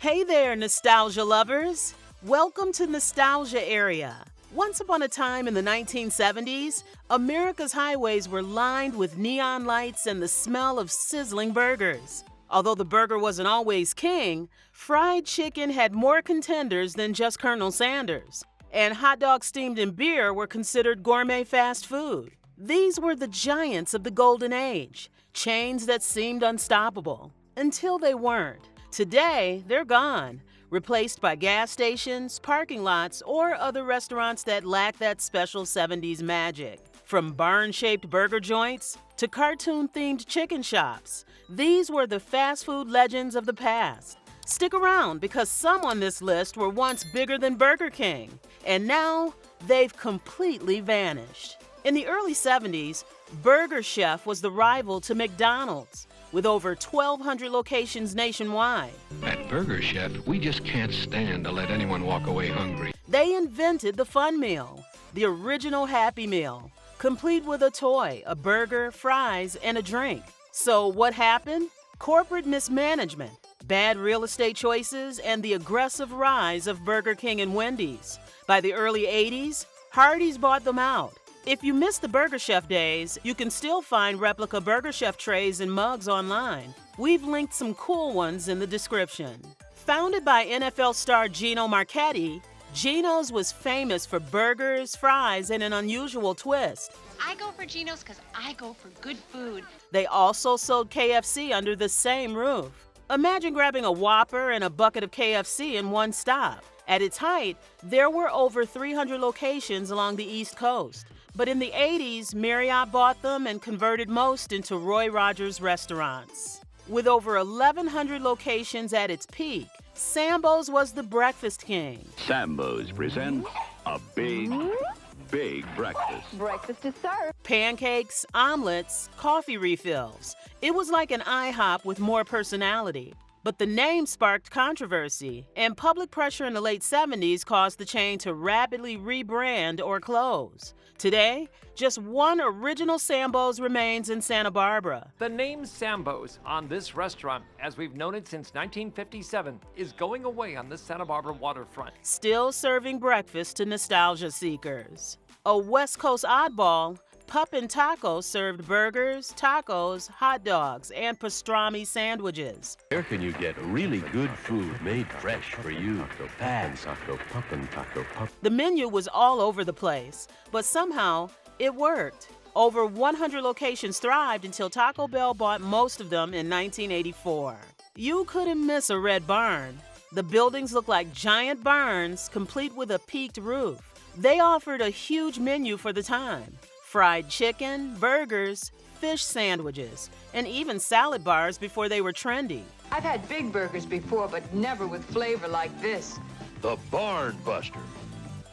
Hey there, nostalgia lovers! Welcome to Nostalgia Area. Once upon a time in the 1970s, America's highways were lined with neon lights and the smell of sizzling burgers. Although the burger wasn't always king, fried chicken had more contenders than just Colonel Sanders. And hot dogs steamed in beer were considered gourmet fast food. These were the giants of the golden age, chains that seemed unstoppable, until they weren't. Today, they're gone, replaced by gas stations, parking lots, or other restaurants that lack that special 70s magic. From barn-shaped burger joints to cartoon-themed chicken shops, these were the fast food legends of the past. Stick around because some on this list were once bigger than Burger King, and now they've completely vanished. In the early 70s, Burger Chef was the rival to McDonald's, with over 1,200 locations nationwide. At Burger Chef, we just can't stand to let anyone walk away hungry. They invented the Fun Meal, the original Happy Meal, complete with a toy, a burger, fries, and a drink. So what happened? Corporate mismanagement, bad real estate choices, and the aggressive rise of Burger King and Wendy's. By the early 80s, Hardee's bought them out. If you missed the Burger Chef days, you can still find replica Burger Chef trays and mugs online. We've linked some cool ones in the description. Founded by NFL star Gino Marchetti, Gino's was famous for burgers, fries, and an unusual twist. I go for Gino's because I go for good food. They also sold KFC under the same roof. Imagine grabbing a Whopper and a bucket of KFC in one stop. At its height, there were over 300 locations along the East Coast. But in the 80s, Marriott bought them and converted most into Roy Rogers restaurants. With over 1,100 locations at its peak, Sambo's was the breakfast king. Sambo's presents a big breakfast. Breakfast is served. Pancakes, omelets, coffee refills. It was like an IHOP with more personality. But the name sparked controversy, and public pressure in the late 70s caused the chain to rapidly rebrand or close. Today, just one original Sambo's remains in Santa Barbara. The name Sambo's on this restaurant, as we've known it since 1957, is going away on the Santa Barbara waterfront. Still serving breakfast to nostalgia seekers. A West Coast oddball, Pup N Taco served burgers, tacos, hot dogs, and pastrami sandwiches. Where can you get really good food made fresh for you? Pup N Taco. The menu was all over the place, but somehow it worked. Over 100 locations thrived until Taco Bell bought most of them in 1984. You couldn't miss a red barn. The buildings looked like giant barns, complete with a peaked roof. They offered a huge menu for the time. Fried chicken, burgers, fish sandwiches, and even salad bars before they were trendy. I've had big burgers before, but never with flavor like this. The Barn Buster.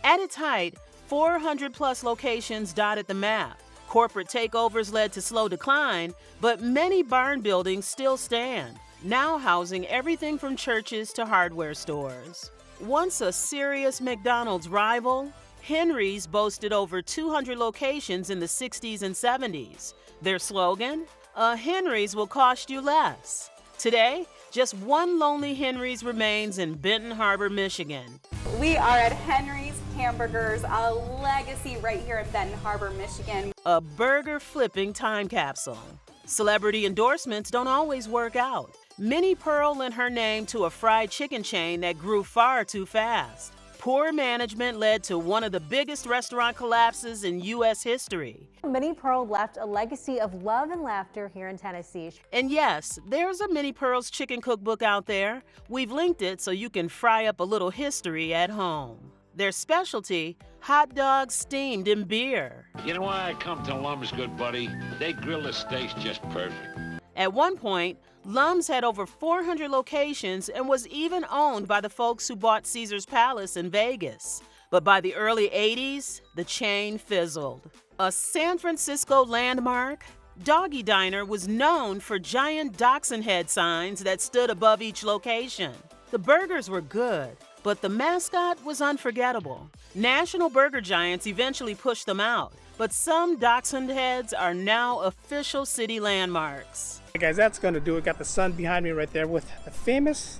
At its height, 400-plus locations dotted the map. Corporate takeovers led to slow decline, but many barn buildings still stand, now housing everything from churches to hardware stores. Once a serious McDonald's rival, Henry's boasted over 200 locations in the 60s and 70s. Their slogan, "A Henry's will cost you less." Today, just one lonely Henry's remains in Benton Harbor, Michigan. We are at Henry's Hamburgers, a legacy right here in Benton Harbor, Michigan. A burger-flipping time capsule. Celebrity endorsements don't always work out. Minnie Pearl lent her name to a fried chicken chain that grew far too fast. Poor management led to one of the biggest restaurant collapses in U.S. history. Minnie Pearl left a legacy of love and laughter here in Tennessee. And yes, there's a Minnie Pearl's chicken cookbook out there. We've linked it so you can fry up a little history at home. Their specialty, hot dogs steamed in beer. You know why I come to Lum's, good buddy? They grill the steaks just perfect. At one point, Lum's had over 400 locations and was even owned by the folks who bought Caesar's Palace in Vegas. But by the early 80s, the chain fizzled. A San Francisco landmark, Doggie Dinner was known for giant dachshund head signs that stood above each location. The burgers were good, but the mascot was unforgettable. National burger giants eventually pushed them out, but some dachshund heads are now official city landmarks. Hey guys, that's going to do it. Got the sun behind me right there with the famous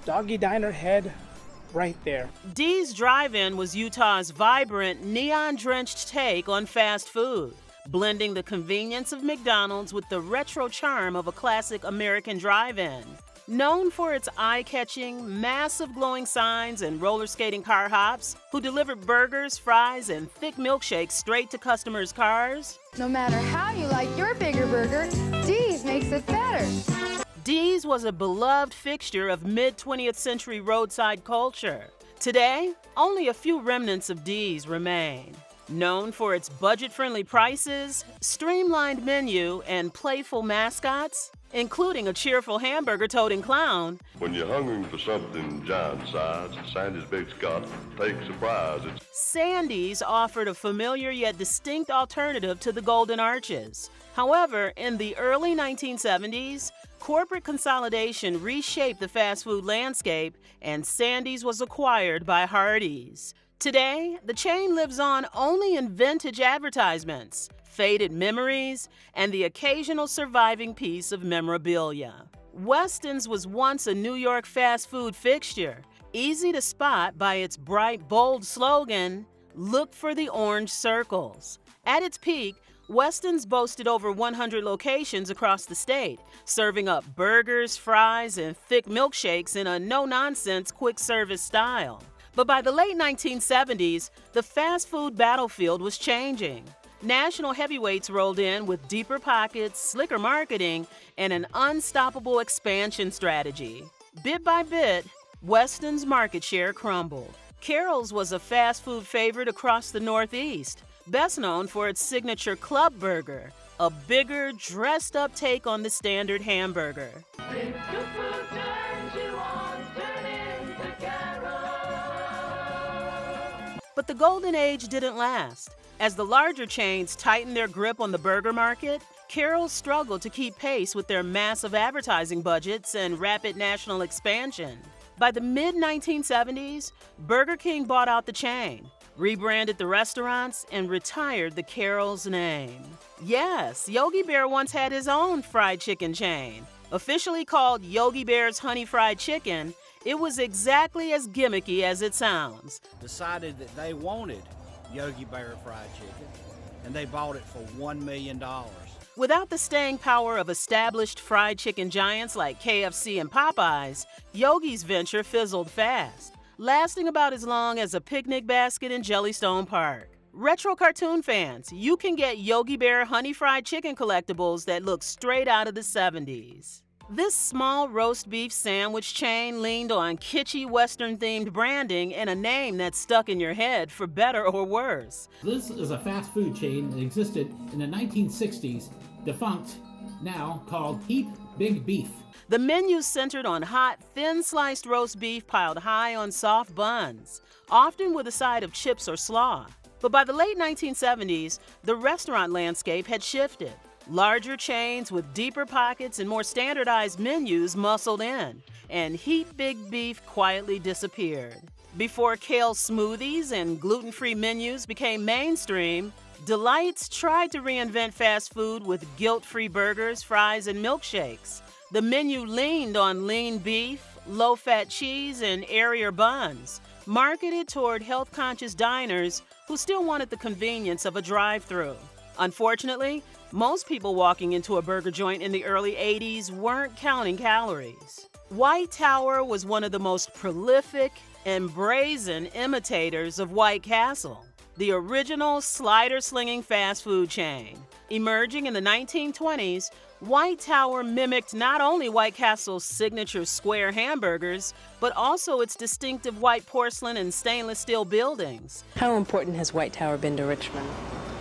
Doggie Diner head right there. Dee's Drive-In was Utah's vibrant, neon-drenched take on fast food, blending the convenience of McDonald's with the retro charm of a classic American drive-in. Known for its eye-catching, massive glowing signs and roller skating car hops who delivered burgers, fries, and thick milkshakes straight to customers' cars. No matter how you like your bigger burger, Dee's makes it better. Dee's was a beloved fixture of mid-20th century roadside culture. Today, only a few remnants of Dee's remain. Known for its budget-friendly prices, streamlined menu, and playful mascots, including a cheerful hamburger-toting clown. When you're hungry for something giant size, Sandy's Big Scott takes a prize. Sandy's offered a familiar yet distinct alternative to the Golden Arches. However, in the early 1970s, corporate consolidation reshaped the fast food landscape, and Sandy's was acquired by Hardee's. Today, the chain lives on only in vintage advertisements, faded memories, and the occasional surviving piece of memorabilia. Weston's was once a New York fast food fixture, easy to spot by its bright, bold slogan, "Look for the orange circles." At its peak, Weston's boasted over 100 locations across the state, serving up burgers, fries, and thick milkshakes in a no-nonsense quick-service style. But by the late 1970s, the fast food battlefield was changing. National heavyweights rolled in with deeper pockets, slicker marketing, and an unstoppable expansion strategy. Bit by bit, Weston's market share crumbled. Carrols was a fast food favorite across the Northeast, best known for its signature club burger, a bigger, dressed-up take on the standard hamburger. But the golden age didn't last. As the larger chains tightened their grip on the burger market, Carrols struggled to keep pace with their massive advertising budgets and rapid national expansion. By the mid-1970s, Burger King bought out the chain, rebranded the restaurants, and retired the Carrols name. Yes, Yogi Bear once had his own fried chicken chain. Officially called Yogi Bear's Honey Fried Chicken, it was exactly as gimmicky as it sounds. Decided that they wanted Yogi Bear fried chicken, and they bought it for $1 million. Without the staying power of established fried chicken giants like KFC and Popeyes, Yogi's venture fizzled fast, lasting about as long as a picnic basket in Jellystone Park. Retro cartoon fans, you can get Yogi Bear Honey Fried Chicken collectibles that look straight out of the 70s. This small roast beef sandwich chain leaned on kitschy Western-themed branding and a name that stuck in your head for better or worse. This is a fast food chain that existed in the 1960s, defunct, now called Heap Big Beef. The menu centered on hot, thin-sliced roast beef piled high on soft buns, often with a side of chips or slaw. But by the late 1970s, the restaurant landscape had shifted. Larger chains with deeper pockets and more standardized menus muscled in, and Heap Big Beef quietly disappeared. Before kale smoothies and gluten-free menus became mainstream, Delight's tried to reinvent fast food with guilt-free burgers, fries, and milkshakes. The menu leaned on lean beef, low-fat cheese, and airier buns, marketed toward health-conscious diners who still wanted the convenience of a drive-thru. Unfortunately, most people walking into a burger joint in the early 80s weren't counting calories. White Tower was one of the most prolific and brazen imitators of White Castle, the original slider-slinging fast food chain. Emerging in the 1920s, White Tower mimicked not only White Castle's signature square hamburgers, but also its distinctive white porcelain and stainless steel buildings. How important has White Tower been to Richmond?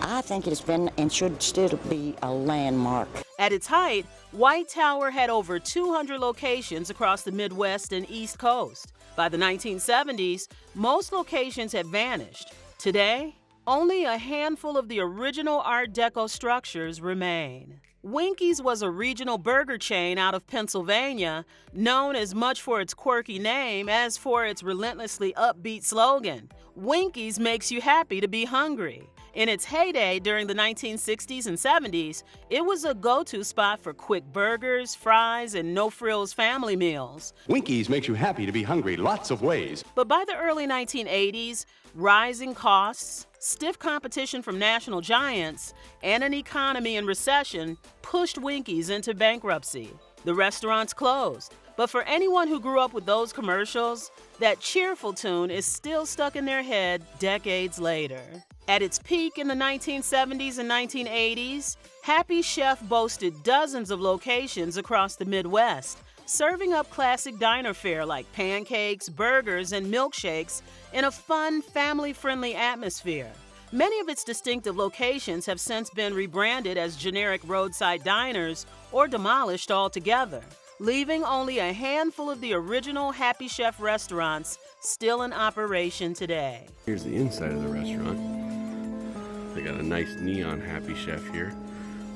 I think it's been and should still be a landmark. At its height, White Tower had over 200 locations across the Midwest and East Coast. By the 1970s, most locations had vanished. Today, only a handful of the original Art Deco structures remain. Winky's was a regional burger chain out of Pennsylvania, known as much for its quirky name as for its relentlessly upbeat slogan, "Winky's makes you happy to be hungry." In its heyday during the 1960s and 70s, it was a go-to spot for quick burgers, fries, and no-frills family meals. Winky's makes you happy to be hungry lots of ways. But by the early 1980s, rising costs, stiff competition from national giants, and an economy in recession pushed Winky's into bankruptcy. The restaurants closed. But for anyone who grew up with those commercials, that cheerful tune is still stuck in their head decades later. At its peak in the 1970s and 1980s, Happy Chef boasted dozens of locations across the Midwest, serving up classic diner fare like pancakes, burgers, and milkshakes in a fun, family-friendly atmosphere. Many of its distinctive locations have since been rebranded as generic roadside diners or demolished altogether, leaving only a handful of the original Happy Chef restaurants still in operation today. Here's the inside of the restaurant. They got a nice neon Happy Chef here.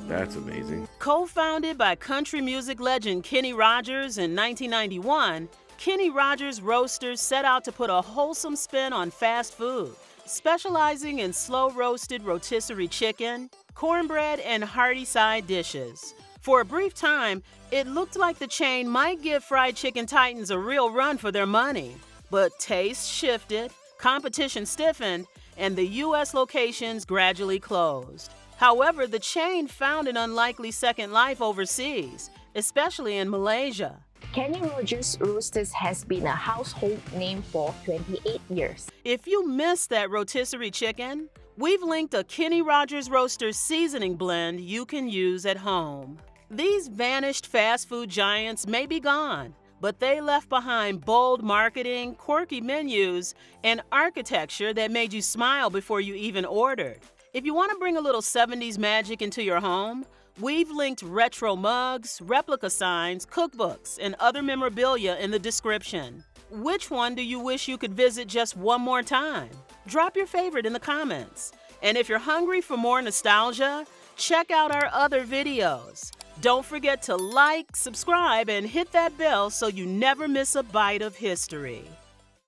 That's amazing. Co-founded by country music legend Kenny Rogers in 1991, Kenny Rogers Roasters set out to put a wholesome spin on fast food, specializing in slow-roasted rotisserie chicken, cornbread, and hearty side dishes. For a brief time, it looked like the chain might give fried chicken titans a real run for their money. But taste shifted, competition stiffened, and the U.S. locations gradually closed. However, the chain found an unlikely second life overseas, especially in Malaysia. Kenny Rogers Roasters has been a household name for 28 years. If you missed that rotisserie chicken, we've linked a Kenny Rogers Roasters seasoning blend you can use at home. These vanished fast food giants may be gone, but they left behind bold marketing, quirky menus, and architecture that made you smile before you even ordered. If you want to bring a little 70s magic into your home, we've linked retro mugs, replica signs, cookbooks, and other memorabilia in the description. Which one do you wish you could visit just one more time? Drop your favorite in the comments. And if you're hungry for more nostalgia, check out our other videos. Don't forget to like, subscribe, and hit that bell so you never miss a bite of history.